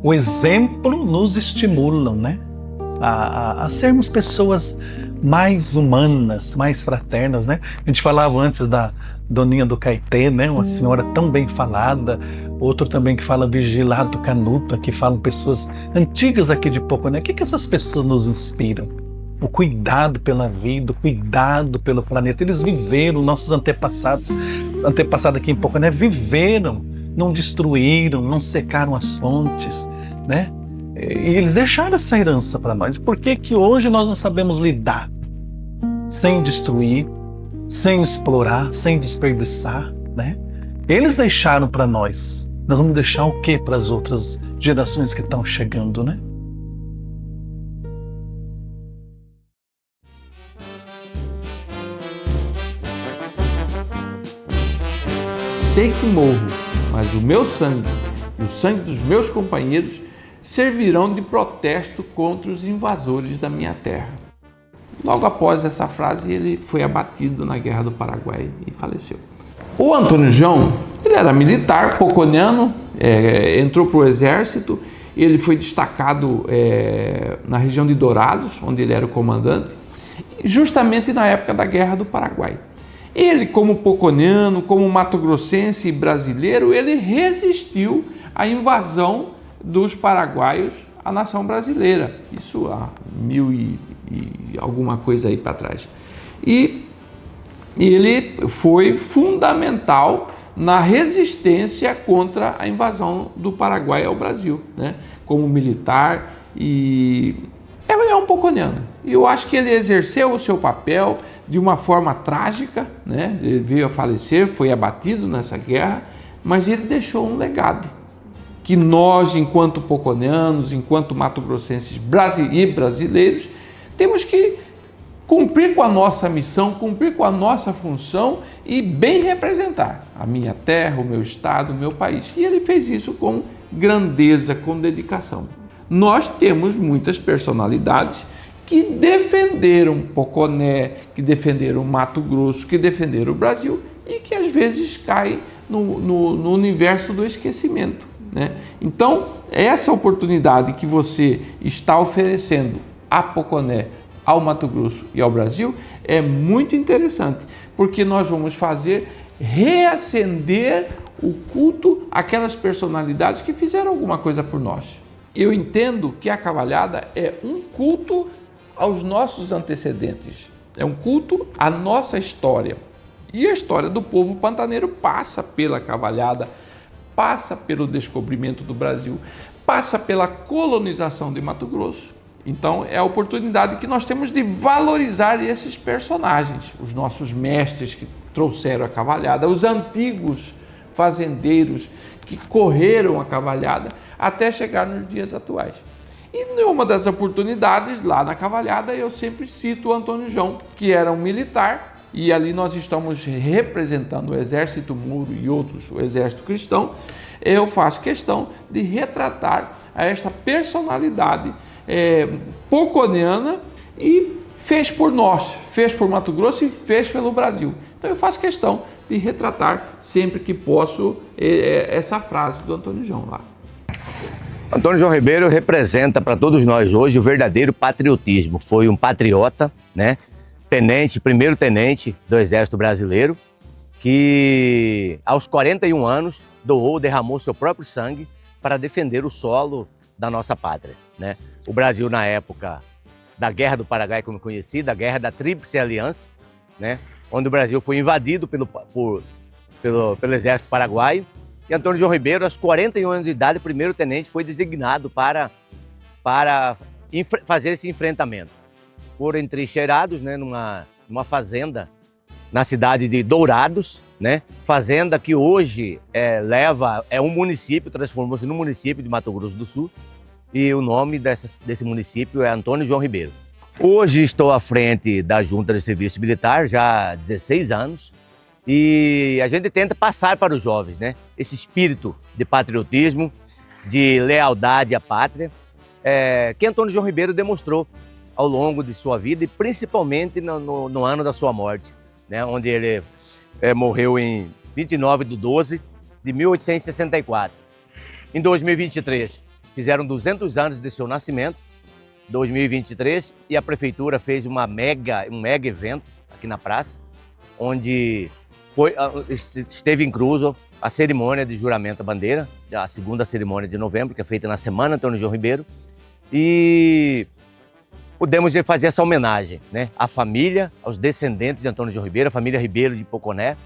O exemplo nos estimula, né? A sermos pessoas mais humanas, mais fraternas, né? A gente falava antes da Doninha do Caetê, né? Uma senhora tão bem falada, outro também que fala Vigilado Canuto, que falam pessoas antigas aqui de Poconé. O que essas pessoas nos inspiram? O cuidado pela vida, o cuidado pelo planeta. Eles viveram, nossos antepassados aqui em Poconé viveram, não destruíram, não secaram as fontes, né? E eles deixaram essa herança para nós. Por que que hoje nós não sabemos lidar sem destruir, sem explorar, sem desperdiçar, né? Eles deixaram para nós. Nós vamos deixar o que para as outras gerações que estão chegando, né? Sei que morro, mas o meu sangue e o sangue dos meus companheiros servirão de protesto contra os invasores da minha terra. Logo após essa frase, ele foi abatido na Guerra do Paraguai e faleceu. O Antônio João, ele era militar poconiano, entrou para o exército, ele foi destacado na região de Dourados, onde ele era o comandante, justamente na época da Guerra do Paraguai. Ele, como poconiano, como mato-grossense e brasileiro, ele resistiu à invasão dos paraguaios à nação brasileira. Isso há 1000 e alguma coisa aí para trás. E ele foi fundamental na resistência contra a invasão do Paraguai ao Brasil, né? Como militar, e é um poconiano. E eu acho que ele exerceu o seu papel de uma forma trágica, né? Ele veio a falecer, foi abatido nessa guerra, mas ele deixou um legado que nós, enquanto poconianos, enquanto mato-grossenses e brasileiros, temos que cumprir com a nossa missão, cumprir com a nossa função e bem representar a minha terra, o meu estado, o meu país. E ele fez isso com grandeza, com dedicação. Nós temos muitas personalidades que defenderam Poconé, que defenderam Mato Grosso, que defenderam o Brasil e que às vezes caem no universo do esquecimento, né? Então, essa oportunidade que você está oferecendo a Poconé, ao Mato Grosso e ao Brasil é muito interessante, porque nós vamos fazer reacender o culto àquelas personalidades que fizeram alguma coisa por nós. Eu entendo que a cavalhada é um culto aos nossos antecedentes, é um culto à nossa história. E a história do povo pantaneiro passa pela cavalhada, passa pelo descobrimento do Brasil, passa pela colonização de Mato Grosso. Então é a oportunidade que nós temos de valorizar esses personagens, os nossos mestres que trouxeram a cavalhada, os antigos fazendeiros que correram a cavalhada até chegar nos dias atuais. E numa das oportunidades, lá na cavalhada, eu sempre cito o Antônio João, que era um militar, e ali nós estamos representando o exército mouro e outros, o exército cristão. Eu faço questão de retratar esta personalidade poconiana e fez por nós, fez por Mato Grosso e fez pelo Brasil. Então eu faço questão de retratar sempre que posso essa frase do Antônio João lá. Antônio João Ribeiro representa para todos nós hoje o verdadeiro patriotismo. Foi um patriota, né? Primeiro tenente do Exército Brasileiro, que aos 41 anos derramou seu próprio sangue para defender o solo da nossa pátria, né? O Brasil, na época da Guerra do Paraguai, como conhecida, a Guerra da Tríplice Aliança, né? Onde o Brasil foi invadido pelo Exército Paraguaio. E Antônio João Ribeiro, aos 41 anos de idade, primeiro tenente, foi designado para fazer esse enfrentamento. Foram entrincheirados, né, numa fazenda na cidade de Dourados, né? Fazenda que hoje é um município, transformou-se num município de Mato Grosso do Sul, e o nome desse município é Antônio João Ribeiro. Hoje estou à frente da Junta de Serviço Militar, já há 16 anos, e a gente tenta passar para os jovens, né, esse espírito de patriotismo, de lealdade à pátria, que Antônio João Ribeiro demonstrou ao longo de sua vida e principalmente no ano da sua morte, né, onde ele morreu em 29/12/1864. Em 2023, fizeram 200 anos de seu nascimento, 2023, e a prefeitura fez um mega evento aqui na praça, onde esteve incluso a cerimônia de juramento à bandeira, a segunda cerimônia de novembro, que é feita na Semana Antônio João Ribeiro, e pudemos fazer essa homenagem, né, à família, aos descendentes de Antônio João Ribeiro, a família Ribeiro de Poconé,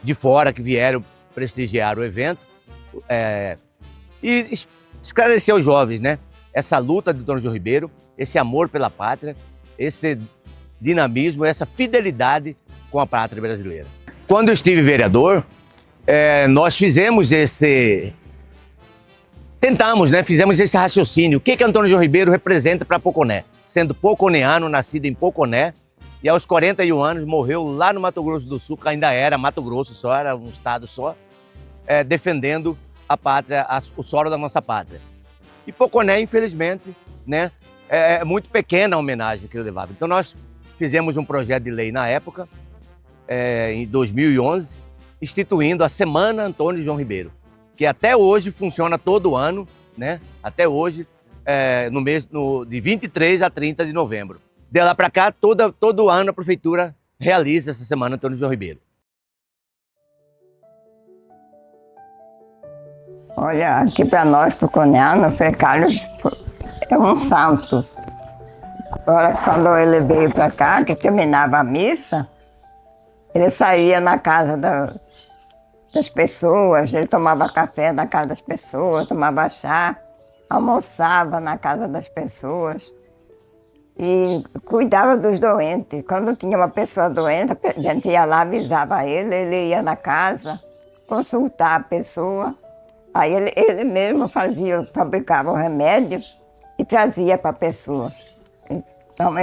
de fora que vieram prestigiar o evento, e esclarecer aos jovens, né, essa luta de Antônio João Ribeiro, esse amor pela pátria, esse dinamismo, essa fidelidade com a pátria brasileira. Quando eu estive vereador, nós fizemos fizemos esse raciocínio. O que Antônio João Ribeiro representa para Poconé? Sendo poconeano, nascido em Poconé, e aos 41 anos morreu lá no Mato Grosso do Sul, que ainda era Mato Grosso só, era um estado só, defendendo a pátria, o solo da nossa pátria. E Poconé, infelizmente, né, é muito pequena a homenagem que ele levava. Então nós fizemos um projeto de lei na época, em 2011, instituindo a Semana Antônio João Ribeiro, que até hoje funciona todo ano, né? Até hoje, no mês de 23 a 30 de novembro. De lá para cá, todo ano a prefeitura realiza essa Semana Antônio João Ribeiro. Olha, aqui para nós, poconeanos, Frei Carlos é um santo. Agora, quando ele veio para cá, que terminava a missa, ele saía na casa das pessoas, ele tomava café na casa das pessoas, tomava chá, almoçava na casa das pessoas e cuidava dos doentes. Quando tinha uma pessoa doente, a gente ia lá, avisava ele ia na casa consultar a pessoa. Aí ele mesmo fabricava o remédio e trazia para a pessoa. Então,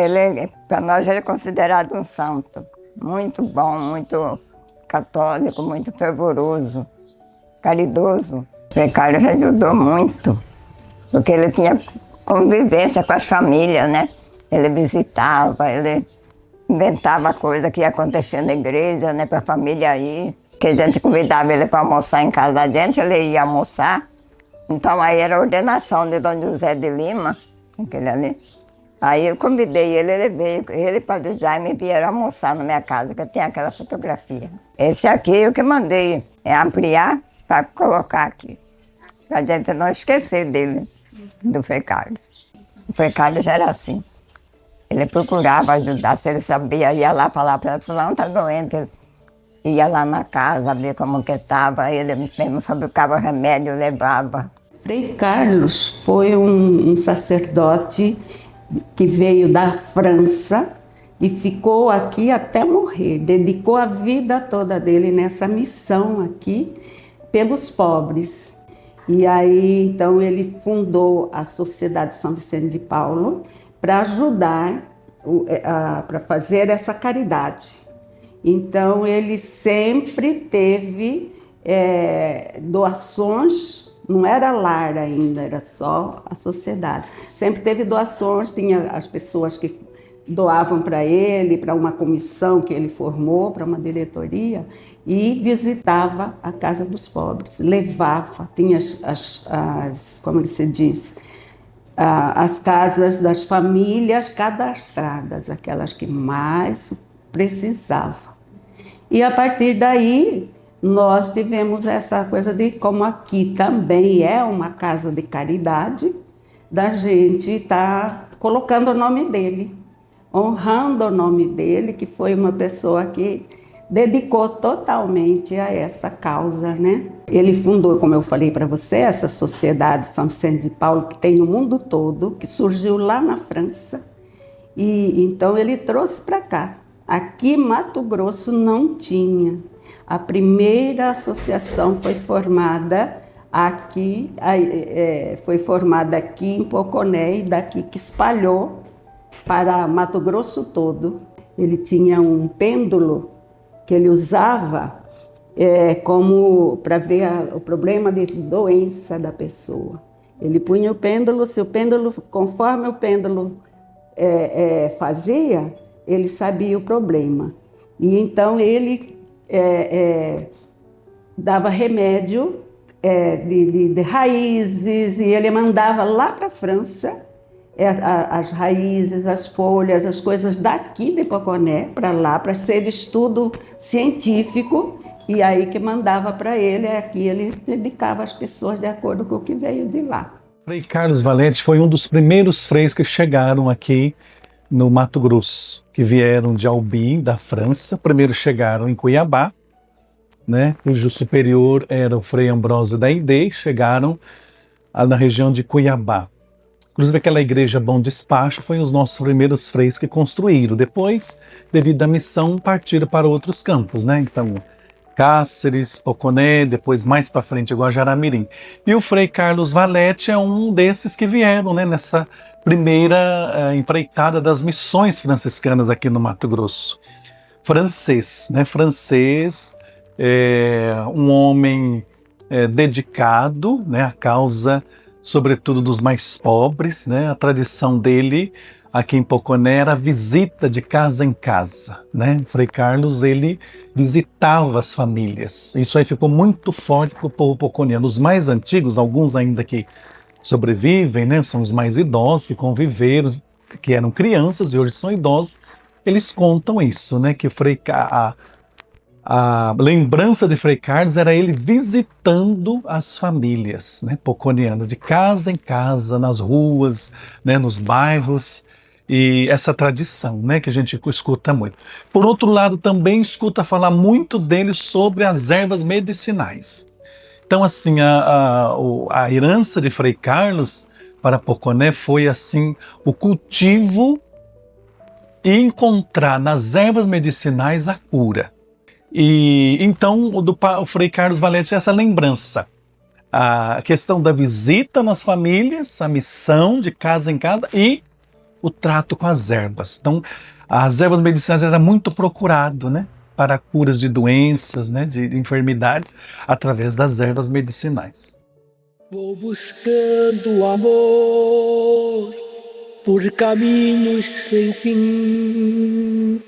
para nós, ele é considerado um santo. Muito bom, muito católico, muito fervoroso, caridoso. O Frei Carlos ajudou muito, porque ele tinha convivência com as famílias, né? Ele visitava, ele inventava coisa que ia acontecer na igreja, né? Para a família ir. Que a gente convidava ele para almoçar em casa da gente, ele ia almoçar. Então aí era a ordenação de Dom José de Lima, aquele ali. Aí eu convidei ele veio, ele e Padre Jaime vieram almoçar na minha casa, que tem aquela fotografia. Esse aqui eu que mandei ampliar para colocar aqui, para a gente não esquecer dele, do Frei Carlos. O Frei Carlos era assim, ele procurava ajudar, se ele sabia, ia lá falar para ela, fulano está doente, ia lá na casa, ver como que estava, ele mesmo fabricava remédio, levava. Frei Carlos foi um sacerdote que veio da França e ficou aqui até morrer. Dedicou a vida toda dele nessa missão aqui pelos pobres. E aí, então, ele fundou a Sociedade São Vicente de Paulo para ajudar, para fazer essa caridade. Então, ele sempre teve doações. Não era lar ainda, era só a sociedade. Sempre teve doações, tinha as pessoas que doavam para ele, para uma comissão que ele formou, para uma diretoria, e visitava a Casa dos Pobres, levava, tinha como se diz, as casas das famílias cadastradas, aquelas que mais precisavam. E a partir daí, nós tivemos essa coisa de, como aqui também é uma casa de caridade, da gente estar colocando o nome dele, honrando o nome dele, que foi uma pessoa que dedicou totalmente a essa causa, né? Ele fundou, como eu falei para você, essa Sociedade São Vicente de Paulo, que tem no mundo todo, que surgiu lá na França, e então ele trouxe para cá. Aqui, Mato Grosso, não tinha. A primeira associação foi formada aqui, em Poconé, e daqui que espalhou para Mato Grosso todo. Ele tinha um pêndulo que ele usava como para ver o problema de doença da pessoa. Ele punha o pêndulo, conforme o pêndulo fazia, ele sabia o problema. E então ele dava remédio de raízes, e ele mandava lá para a França as raízes, as folhas, as coisas daqui de Poconé para lá, para ser estudo científico, e aí que mandava para ele, aqui ele dedicava às pessoas de acordo com o que veio de lá. Frei Carlos Valete foi um dos primeiros freis que chegaram aqui no Mato Grosso, que vieram de Albi, da França. Primeiro chegaram em Cuiabá, né, cujo superior era o Frei Ambrósio da Ide, chegaram na região de Cuiabá. Inclusive aquela igreja Bom Despacho foi os nossos primeiros freis que construíram. Depois, devido à missão, partiram para outros campos, né? Então, Cáceres, Poconé, depois mais para frente Guajará-Mirim. E o Frei Carlos Valete é um desses que vieram, né, nessa primeira empreitada das missões franciscanas aqui no Mato Grosso. Francês, né? Francês, um homem dedicado, né, à causa, sobretudo dos mais pobres, né? A tradição dele aqui em Poconé era a visita de casa em casa, né? Frei Carlos, ele visitava as famílias. Isso aí ficou muito forte para o povo poconeano. Os mais antigos, alguns ainda que sobrevivem, né? São os mais idosos que conviveram, que eram crianças e hoje são idosos. Eles contam isso, né? Que a lembrança de Frei Carlos era ele visitando as famílias, né, poconeanas, de casa em casa, nas ruas, né, nos bairros, e essa tradição, né, que a gente escuta muito. Por outro lado, também escuta falar muito dele sobre as ervas medicinais. Então, assim, a herança de Frei Carlos para Poconé foi, assim, o cultivo e encontrar nas ervas medicinais a cura. E então o Frei Carlos Valete é essa lembrança, a questão da visita nas famílias, a missão de casa em casa e o trato com as ervas. Então, as ervas medicinais eram muito procurado, né, para curas de doenças, né, de enfermidades, através das ervas medicinais. Vou buscando amor por caminhos sem fim,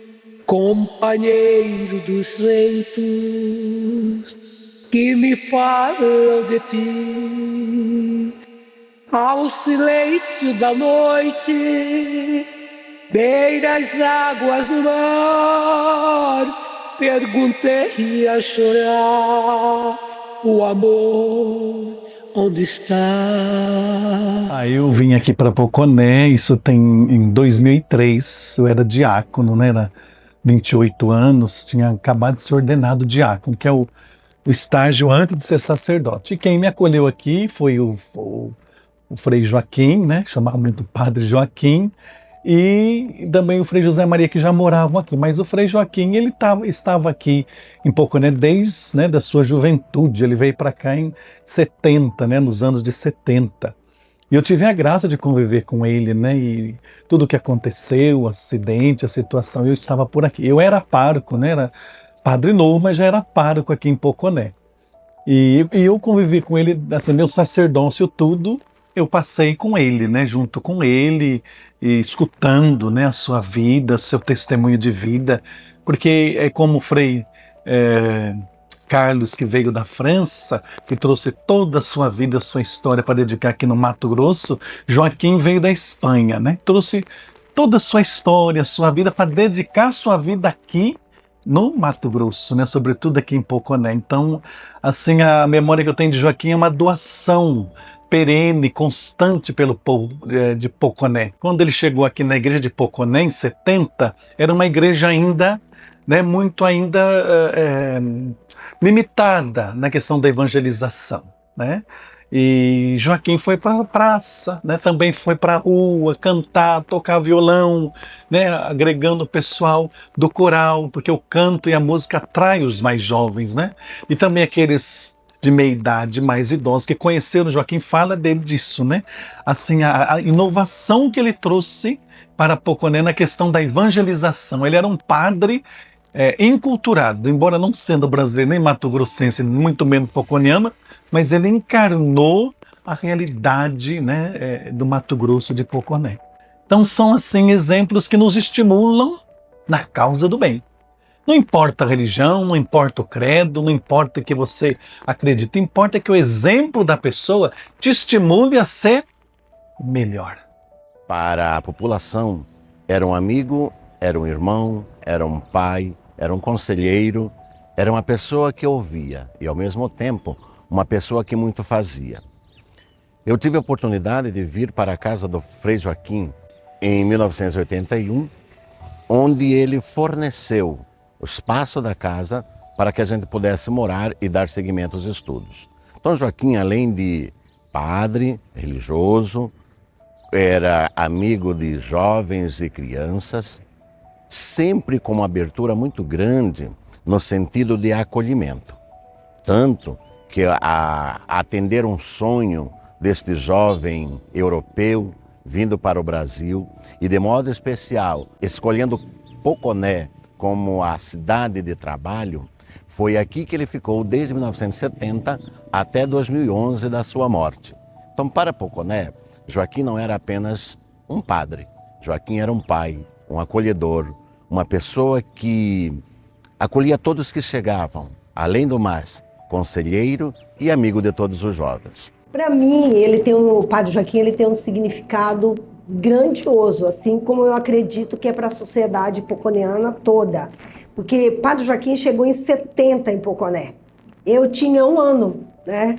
companheiro dos ventos que me falam de ti. Ao silêncio da noite, beira as águas do mar, perguntei a chorar, o amor onde está? Aí eu vim aqui para Poconé, isso tem em 2003, eu era diácono, né, era 28 anos, tinha acabado de ser ordenado diácono, que é o estágio antes de ser sacerdote. E quem me acolheu aqui foi o Frei Joaquim, né, chamava muito Padre Joaquim, e também o Frei José Maria, que já moravam aqui. Mas o Frei Joaquim, ele estava aqui em Poconé desde, né, da sua juventude. Ele veio para cá em 70, né, nos anos de 70. E eu tive a graça de conviver com ele, né, e tudo o que aconteceu, o acidente, a situação, eu estava por aqui. Eu era pároco, né, era padre novo, mas já era pároco aqui em Poconé. E eu convivi com ele, assim, meu sacerdócio tudo, eu passei com ele, né, junto com ele, e escutando, né, a sua vida, seu testemunho de vida, porque é como o Frei Carlos, que veio da França, que trouxe toda a sua vida, a sua história para dedicar aqui no Mato Grosso. Joaquim veio da Espanha, né, trouxe toda a sua história, a sua vida, para dedicar a sua vida aqui no Mato Grosso, né, sobretudo aqui em Poconé. Então, assim, a memória que eu tenho de Joaquim é uma doação perene, constante pelo povo de Poconé. Quando ele chegou aqui na igreja de Poconé, em 70, era uma igreja ainda, né, muito ainda limitada na questão da evangelização, né? E Joaquim foi para a praça, né? Também foi para a rua cantar, tocar violão, né? Agregando o pessoal do coral, porque o canto e a música atraem os mais jovens, né? E também aqueles de meia idade, mais idosos, que conheceram Joaquim, fala dele disso, né? Assim, a inovação que ele trouxe para Poconé na questão da evangelização. Ele era um padre enculturado, embora não sendo brasileiro nem mato-grossense, muito menos poconiano, mas ele encarnou a realidade, né, do Mato Grosso de Poconé. Então são, assim, exemplos que nos estimulam na causa do bem, Não importa a religião, não importa o credo, não importa o que você acredita, importa que o exemplo da pessoa te estimule a ser melhor. Para a população, era um amigo, era um irmão, era um pai, era um conselheiro, era uma pessoa que ouvia e, ao mesmo tempo, uma pessoa que muito fazia. Eu tive a oportunidade de vir para a casa do Frei Joaquim em 1981, onde ele forneceu o espaço da casa para que a gente pudesse morar e dar seguimento aos estudos. Dom Joaquim, além de padre, religioso, era amigo de jovens e crianças, sempre com uma abertura muito grande no sentido de acolhimento. Tanto que a atender um sonho deste jovem europeu vindo para o Brasil e, de modo especial, escolhendo Poconé como a cidade de trabalho, foi aqui que ele ficou desde 1970 até 2011 da sua morte. Então, para Poconé, Joaquim não era apenas um padre. Joaquim era um pai, um acolhedor, uma pessoa que acolhia todos que chegavam. Além do mais, conselheiro e amigo de todos os jovens. Para mim, o Padre Joaquim ele tem um significado grandioso, assim como eu acredito que é para a sociedade poconeana toda. Porque Padre Joaquim chegou em 70 em Poconé. Eu tinha 1 ano, né?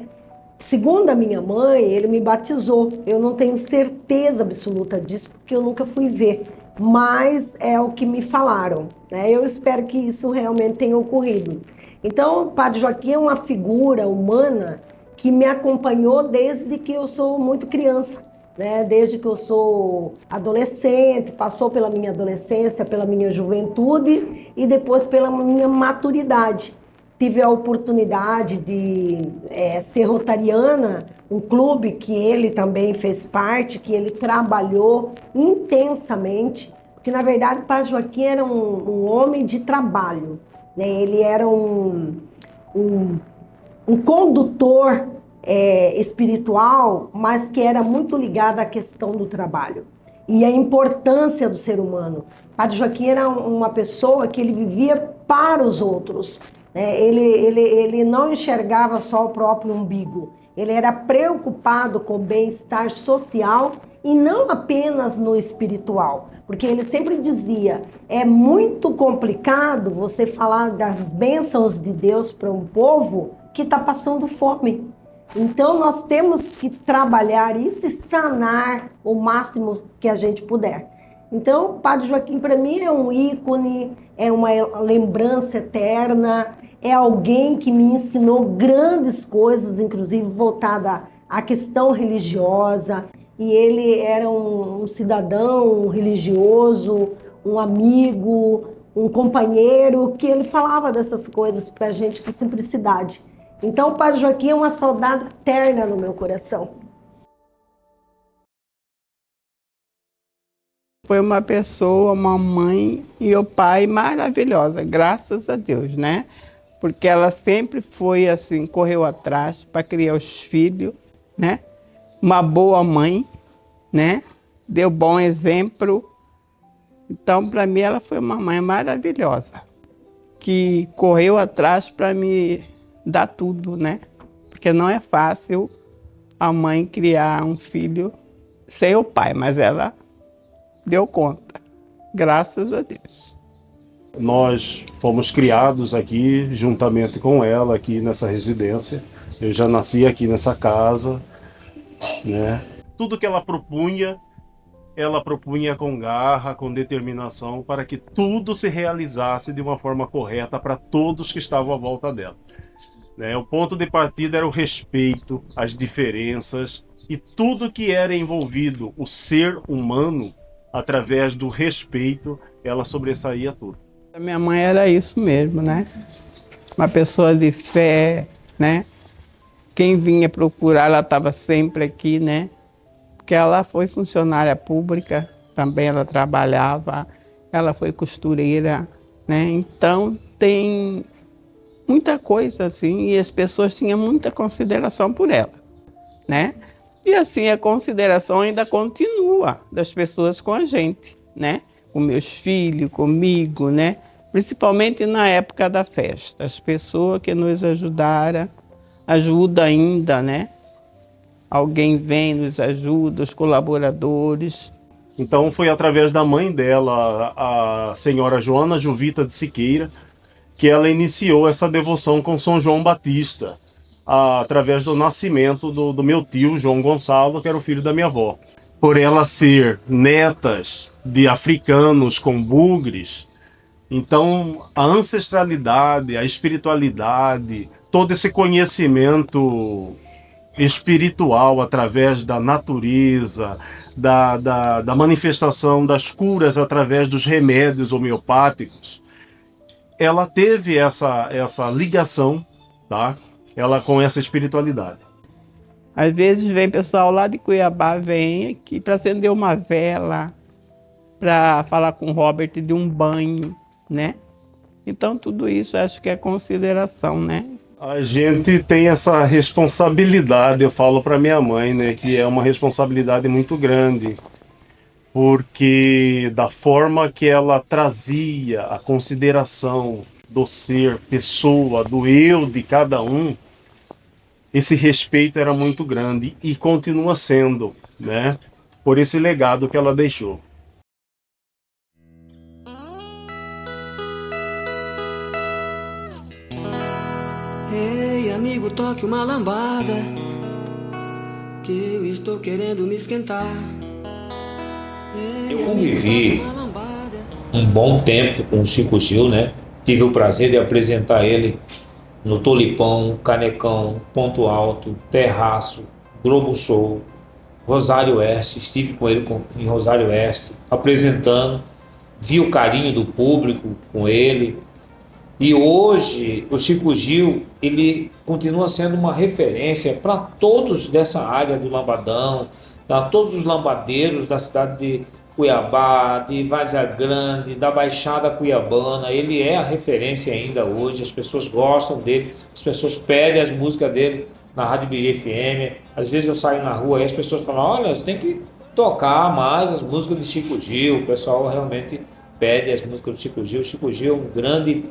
Segundo a minha mãe, ele me batizou. Eu não tenho certeza absoluta disso, porque eu nunca fui ver. Mas é o que me falaram, né? Eu espero que isso realmente tenha ocorrido. Então, o Padre Joaquim é uma figura humana que me acompanhou desde que eu sou muito criança, né? Desde que eu sou adolescente, passou pela minha adolescência, pela minha juventude e depois pela minha maturidade. Tive a oportunidade de ser rotariana, um clube que ele também fez parte, que ele trabalhou intensamente, porque na verdade o Padre Joaquim era um homem de trabalho, né? Ele era um condutor espiritual, mas que era muito ligado à questão do trabalho e à importância do ser humano. Padre Joaquim era uma pessoa que ele vivia para os outros, né? Ele não enxergava só o próprio umbigo, ele era preocupado com o bem-estar social e não apenas no espiritual, porque ele sempre dizia, é muito complicado você falar das bênçãos de Deus para um povo que está passando fome. Então nós temos que trabalhar isso e sanar o máximo que a gente puder. Então o Padre Joaquim para mim é um ícone, é uma lembrança eterna, é alguém que me ensinou grandes coisas, inclusive voltada à questão religiosa. E ele era um cidadão religioso, um amigo, um companheiro, que ele falava dessas coisas para a gente com simplicidade. Então o Padre Joaquim é uma saudade eterna no meu coração. Foi uma pessoa, uma mãe e o pai maravilhosa, graças a Deus, né? Porque ela sempre foi assim, correu atrás para criar os filhos, né? Uma boa mãe, né? Deu bom exemplo. Então, para mim, ela foi uma mãe maravilhosa, que correu atrás para me dar tudo, né? Porque não é fácil a mãe criar um filho sem o pai, mas ela deu conta, graças a Deus. Nós fomos criados aqui, juntamente com ela, aqui nessa residência. Eu já nasci aqui nessa casa, né? Tudo que ela propunha com garra, com determinação, para que tudo se realizasse de uma forma correta para todos que estavam à volta dela. Né? O ponto de partida era o respeito, as diferenças e tudo que era envolvido, o ser humano, através do respeito, ela sobressaía tudo. A minha mãe era isso mesmo, né? Uma pessoa de fé, né? Quem vinha procurar, ela estava sempre aqui, né? Porque ela foi funcionária pública, também ela trabalhava, ela foi costureira, né? Então tem muita coisa assim, e as pessoas tinham muita consideração por ela, né? E assim, a consideração ainda continua das pessoas com a gente, né? Com meus filhos, comigo, né? principalmente na época da festa. As pessoas que nos ajudaram, ajudam ainda, né? Alguém vem, nos ajuda, os colaboradores. Então foi através da mãe dela, a senhora Joana Juvita de Siqueira, que ela iniciou essa devoção com São João Batista, através do nascimento do meu tio, João Gonçalo, que era o filho da minha avó. Por ela ser netas de africanos com bugres, então a ancestralidade, a espiritualidade, todo esse conhecimento espiritual através da natureza, da manifestação das curas através dos remédios homeopáticos, ela teve essa ligação, tá? Ela com essa espiritualidade. Às vezes vem pessoal lá de Cuiabá, vem aqui para acender uma vela, para falar com o Robert de um banho, né? Então tudo isso acho que é consideração, né? A gente tem essa responsabilidade, eu falo para minha mãe, né, que é uma responsabilidade muito grande, porque da forma que ela trazia a consideração do ser, pessoa, do eu de cada um, esse respeito era muito grande e continua sendo, né, por esse legado que ela deixou. Ei, amigo, toque uma lambada, que eu estou querendo me esquentar. Eu convivi um bom tempo com o Chico Gil, né? Tive o prazer de apresentar ele no Tulipão, Canecão, Ponto Alto, Terraço, Globo Show, Rosário Oeste. Estive com ele em Rosário Oeste, apresentando. Vi o carinho do público com ele. E hoje o Chico Gil, ele continua sendo uma referência para todos dessa área do lambadão, para todos os lambadeiros da cidade de Cuiabá, de Várzea Grande, da Baixada Cuiabana. Ele é a referência ainda hoje, as pessoas gostam dele, as pessoas pedem as músicas dele na Rádio Biri FM. Às vezes eu saio na rua e as pessoas falam, olha, você tem que tocar mais as músicas de Chico Gil. O pessoal realmente pede as músicas do Chico Gil. O Chico Gil é um grande...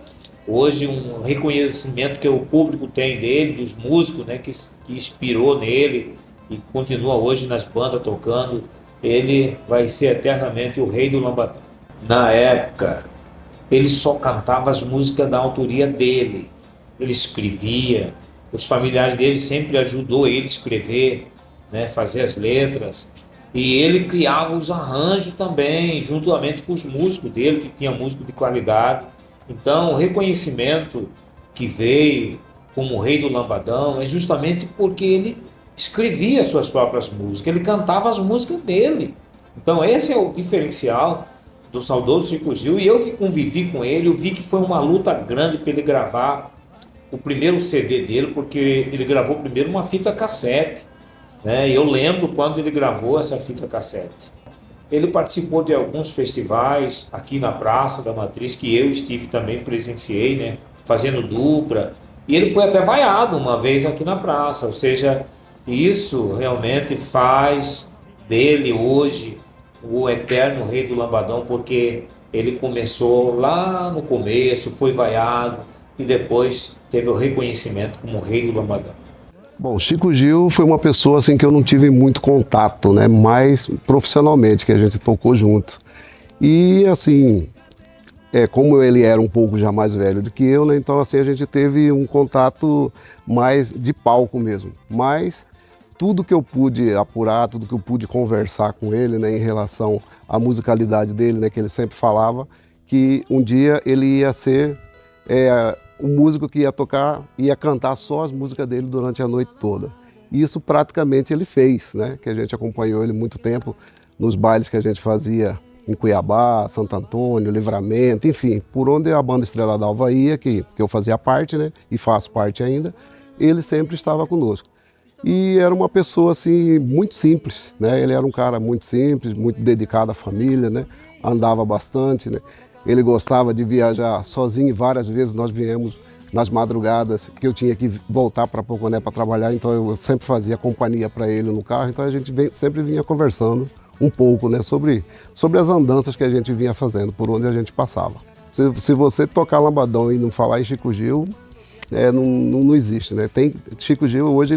Hoje, um reconhecimento que o público tem dele, dos músicos, né, que inspirou nele e continua hoje nas bandas tocando, ele vai ser eternamente o rei do lambadão. Na época, ele só cantava as músicas da autoria dele, ele escrevia, os familiares dele sempre ajudou ele a escrever, né, fazer as letras, e ele criava os arranjos também, juntamente com os músicos dele, que tinha músico de qualidade. Então, o reconhecimento que veio como o rei do lambadão é justamente porque ele escrevia suas próprias músicas, ele cantava as músicas dele. Então, esse é o diferencial do saudoso Chico Gil. E eu que convivi com ele, eu vi que foi uma luta grande para ele gravar o primeiro CD dele, porque ele gravou primeiro uma fita cassete, né? Eu lembro quando ele gravou essa fita cassete. Ele participou de alguns festivais aqui na Praça da Matriz, que eu estive também, presenciei, né, fazendo dupla. E ele foi até vaiado uma vez aqui na praça. Ou seja, isso realmente faz dele hoje o eterno rei do lambadão, porque ele começou lá no começo, foi vaiado e depois teve o reconhecimento como rei do lambadão. Bom, Chico Gil foi uma pessoa assim que eu não tive muito contato, né? Mais profissionalmente, que a gente tocou junto. E assim, como ele era um pouco já mais velho do que eu, né? Então assim a gente teve um contato mais de palco mesmo. Mas tudo que eu pude apurar, tudo que eu pude conversar com ele, né, em relação à musicalidade dele, né, que ele sempre falava que um dia ele ia ser um músico que ia tocar, ia cantar só as músicas dele durante a noite toda. E isso praticamente ele fez, né? Que a gente acompanhou ele muito tempo nos bailes que a gente fazia em Cuiabá, Santo Antônio, Livramento, enfim, por onde a banda Estrela d'Alva ia, que eu fazia parte, né? E faço parte ainda, ele sempre estava conosco. E era uma pessoa assim muito simples, né? Ele era um cara muito simples, muito dedicado à família, né? Andava bastante, né? Ele gostava de viajar sozinho, várias vezes nós viemos nas madrugadas, que eu tinha que voltar para Poconé para trabalhar, então eu sempre fazia companhia para ele no carro, então a gente sempre vinha conversando um pouco, né, sobre as andanças que a gente vinha fazendo, por onde a gente passava. Se você tocar lambadão e não falar em Chico Gil, não existe, né? Chico Gil hoje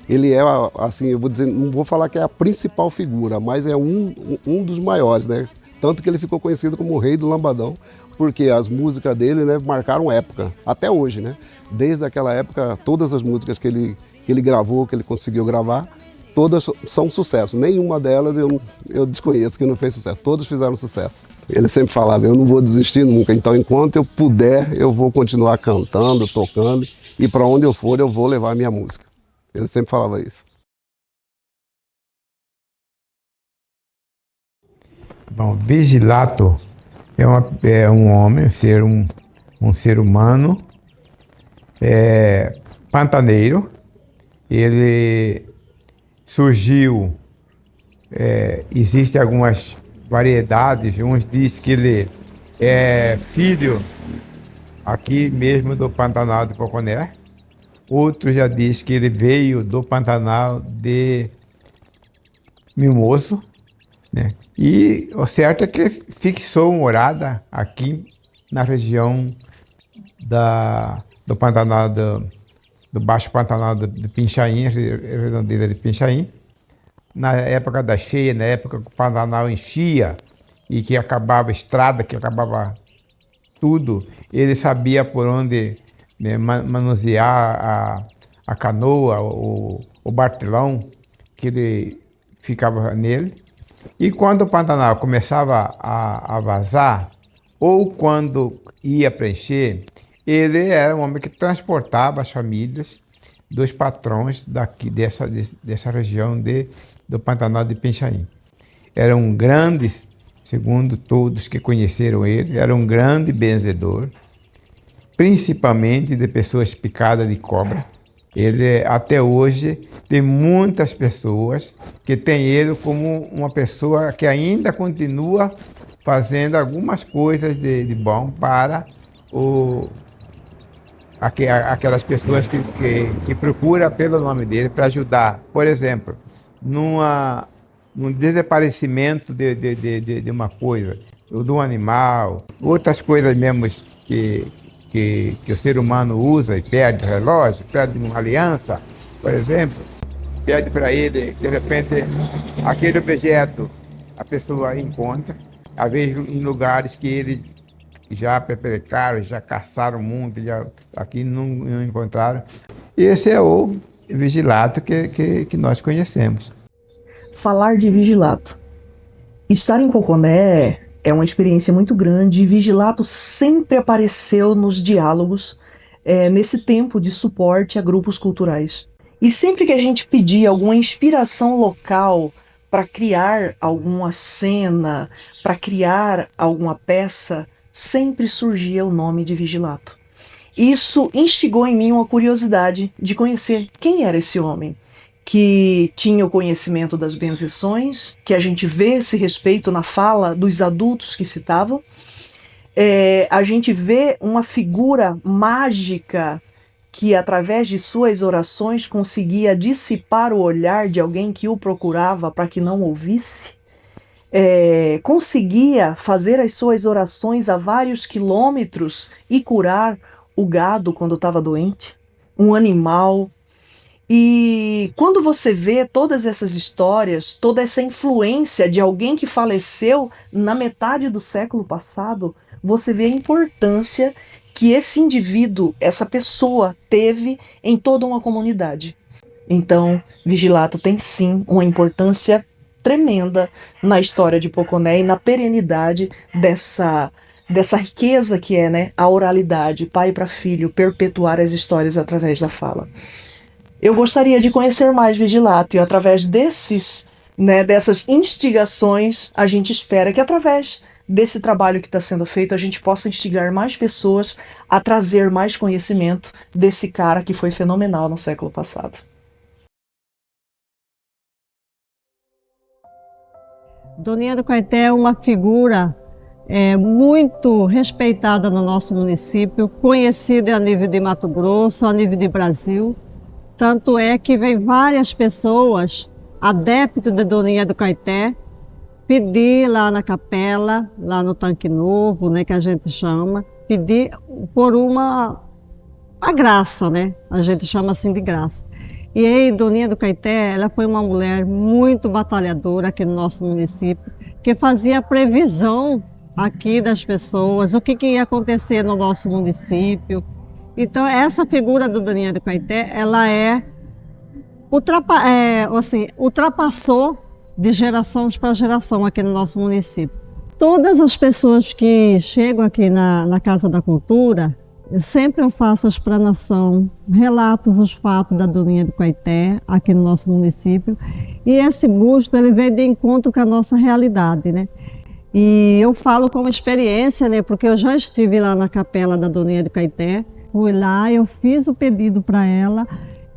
ele é assim, eu vou dizer, não vou falar que é a principal figura, mas é um dos maiores, né? Tanto que ele ficou conhecido como o rei do lambadão, porque as músicas dele, né, marcaram época, até hoje, né? Desde aquela época, todas as músicas que ele gravou, que ele conseguiu gravar, todas são sucesso. Nenhuma delas eu desconheço que não fez sucesso. Todas fizeram sucesso. Ele sempre falava, eu não vou desistir nunca. Então, enquanto eu puder, eu vou continuar cantando, tocando. E para onde eu for, eu vou levar a minha música. Ele sempre falava isso. Bom, Vigilato é um homem, um ser humano, pantaneiro. Ele surgiu, existem algumas variedades, uns dizem que ele é filho aqui mesmo do Pantanal de Poconé, outros já dizem que ele veio do Pantanal de Mimoso, né? E o certo é que fixou morada aqui na região do Pantanal do Baixo Pantanal de Pinchaim, redondeza de Pinchaim. Na época da cheia, na época que o Pantanal enchia e que acabava a estrada, que acabava tudo, ele sabia por onde, né, manusear a canoa, o bartelão, que ele ficava nele. E quando o Pantanal começava a vazar, ou quando ia preencher, ele era um homem que transportava as famílias dos patrões daqui dessa região do Pantanal de Pinchaim. Era um grande, segundo todos que conheceram ele, era um grande benzedor, principalmente de pessoas picadas de cobra. Ele, até hoje, tem muitas pessoas que têm ele como uma pessoa que ainda continua fazendo algumas coisas de bom para aquelas pessoas que procuram pelo nome dele para ajudar. Por exemplo, num desaparecimento de uma coisa, ou de um animal, outras coisas mesmo que o ser humano usa e perde o relógio, perde uma aliança, por exemplo, pede para ele, de repente, aquele objeto a pessoa encontra, às vezes em lugares que eles já pepecaram, já caçaram muito, aqui não encontraram. Esse é o Vigilato que nós conhecemos. Falar de Vigilato. Estar em Poconé é uma experiência muito grande. Vigilato sempre apareceu nos diálogos, nesse tempo de suporte a grupos culturais. E sempre que a gente pedia alguma inspiração local para criar alguma cena, para criar alguma peça, sempre surgia o nome de Vigilato. Isso instigou em mim uma curiosidade de conhecer quem era esse homem, que tinha o conhecimento das benzeções, que a gente vê esse respeito na fala dos adultos que citavam. A gente vê uma figura mágica que, através de suas orações, conseguia dissipar o olhar de alguém que o procurava para que não ouvisse. Conseguia fazer as suas orações a vários quilômetros e curar o gado quando estava doente, um animal. E quando você vê todas essas histórias, toda essa influência de alguém que faleceu na metade do século passado, você vê a importância que esse indivíduo, essa pessoa, teve em toda uma comunidade. Então, Vigilato tem sim uma importância tremenda na história de Poconé e na perenidade dessa riqueza que é, né, a oralidade, pai para filho, perpetuar as histórias através da fala. Eu gostaria de conhecer mais Vigilato e, através dessas instigações, a gente espera que, através desse trabalho que está sendo feito, a gente possa instigar mais pessoas a trazer mais conhecimento desse cara que foi fenomenal no século passado. Doninha do Caeté é uma figura muito respeitada no nosso município, conhecida a nível de Mato Grosso, a nível de Brasil. Tanto é que vem várias pessoas adeptos de Doninha do Caeté pedi lá na capela, lá no Tanque Novo, né, que a gente chama, pedi por uma graça, né? A gente chama assim de graça. E aí, Doninha do Caeté, ela foi uma mulher muito batalhadora aqui no nosso município, que fazia previsão aqui das pessoas, o que ia acontecer no nosso município. Então, essa figura do Doninha do Caeté, ela ultrapassou de gerações para geração aqui no nosso município. Todas as pessoas que chegam aqui na Casa da Cultura, sempre eu faço a explanação, relatos os fatos da Doninha do Caeté aqui no nosso município. E esse busto, ele vem de encontro com a nossa realidade, né? E eu falo como experiência, né? Porque eu já estive lá na capela da Doninha do Caeté, fui lá, eu fiz o pedido para ela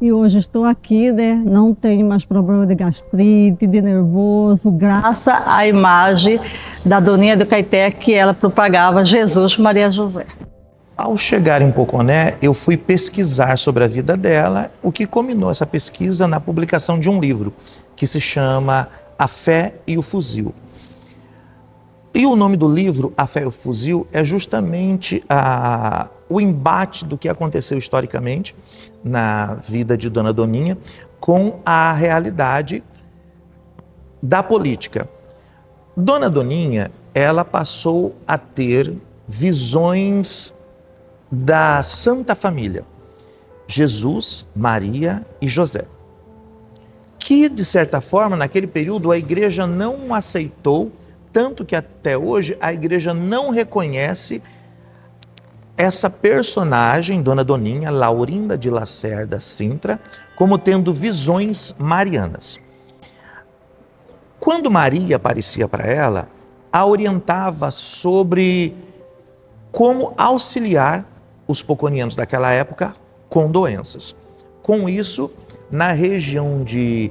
e hoje estou aqui, né? Não tenho mais problema de gastrite, de nervoso, graças à imagem da Doninha do Caeté que ela propagava, Jesus Maria José. Ao chegar em Poconé, eu fui pesquisar sobre a vida dela, o que culminou essa pesquisa na publicação de um livro que se chama A Fé e o Fuzil. E o nome do livro, A Fé e o Fuzil, é justamente o embate do que aconteceu historicamente na vida de Dona Doninha com a realidade da política. Dona Doninha, ela passou a ter visões da Santa Família, Jesus, Maria e José, que, de certa forma, naquele período, a igreja não aceitou, tanto que até hoje a igreja não reconhece essa personagem, Dona Doninha, Laurinda de Lacerda Sintra, como tendo visões marianas. Quando Maria aparecia para ela, a orientava sobre como auxiliar os poconianos daquela época com doenças. Com isso, na região de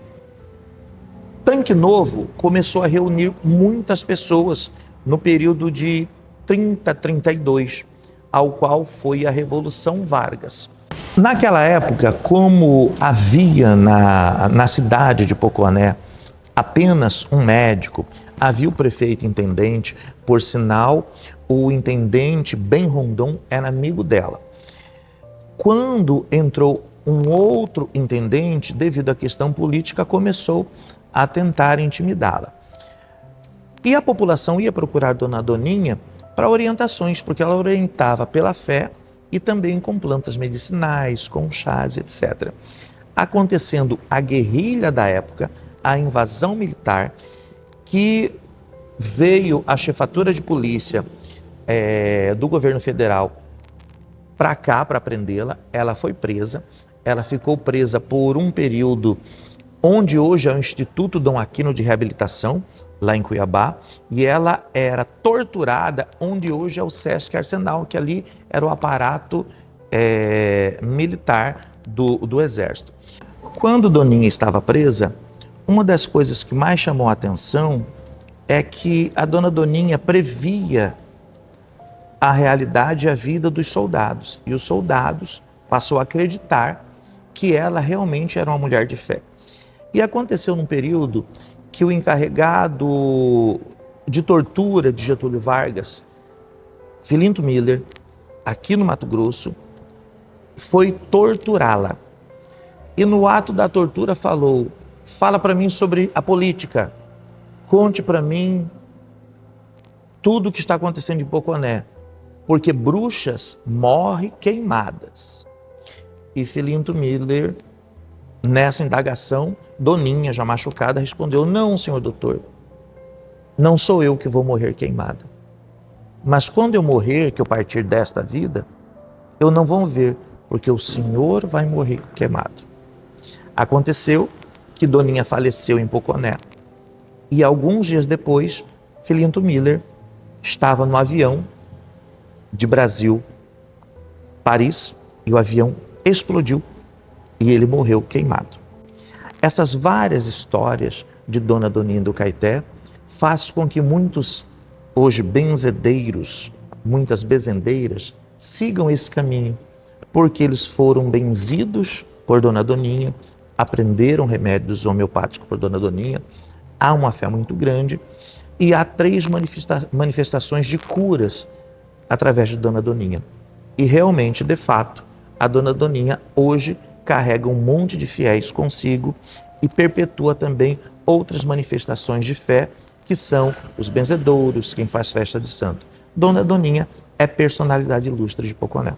Tanque Novo, começou a reunir muitas pessoas no período de 30 a 32, ao qual foi a Revolução Vargas. Naquela época, como havia na cidade de Poconé apenas um médico, havia o prefeito intendente, por sinal, o intendente Ben Rondon era amigo dela. Quando entrou um outro intendente, devido à questão política, começou a tentar intimidá-la. E a população ia procurar Dona Doninha para orientações, porque ela orientava pela fé e também com plantas medicinais, com chás, etc. Acontecendo a guerrilha da época, a invasão militar, que veio a chefatura de polícia do governo federal para cá para prendê-la. Ela foi presa, ela ficou presa por um período onde hoje é o Instituto Dom Aquino de Reabilitação, lá em Cuiabá, e ela era torturada onde hoje é o Sesc Arsenal, que ali era o aparato militar do Exército. Quando Doninha estava presa, uma das coisas que mais chamou a atenção é que a Dona Doninha previa a realidade e a vida dos soldados. E os soldados passou a acreditar que ela realmente era uma mulher de fé. E aconteceu num período que o encarregado de tortura de Getúlio Vargas, Filinto Miller, aqui no Mato Grosso, foi torturá-la. E no ato da tortura falou: fala para mim sobre a política, conte para mim tudo o que está acontecendo em Poconé, porque bruxas morrem queimadas. E Filinto Miller, nessa indagação, Doninha, já machucada, respondeu: não, senhor doutor, não sou eu que vou morrer queimada. Mas quando eu morrer, que eu partir desta vida, eu não vou ver, porque o senhor vai morrer queimado. Aconteceu que Doninha faleceu em Poconé. E alguns dias depois, Filinto Miller estava no avião de Brasil, Paris, e o avião explodiu e ele morreu queimado. Essas várias histórias de Dona Doninha do Caeté faz com que muitos, hoje, benzedeiros, muitas benzendeiras, sigam esse caminho, porque eles foram benzidos por Dona Doninha, aprenderam remédios homeopáticos por Dona Doninha, há uma fé muito grande, e há 3 manifestações de curas através de Dona Doninha. E realmente, de fato, a Dona Doninha hoje carrega um monte de fiéis consigo e perpetua também outras manifestações de fé, que são os benzedouros, quem faz festa de santo. Dona Doninha é personalidade ilustre de Poconé.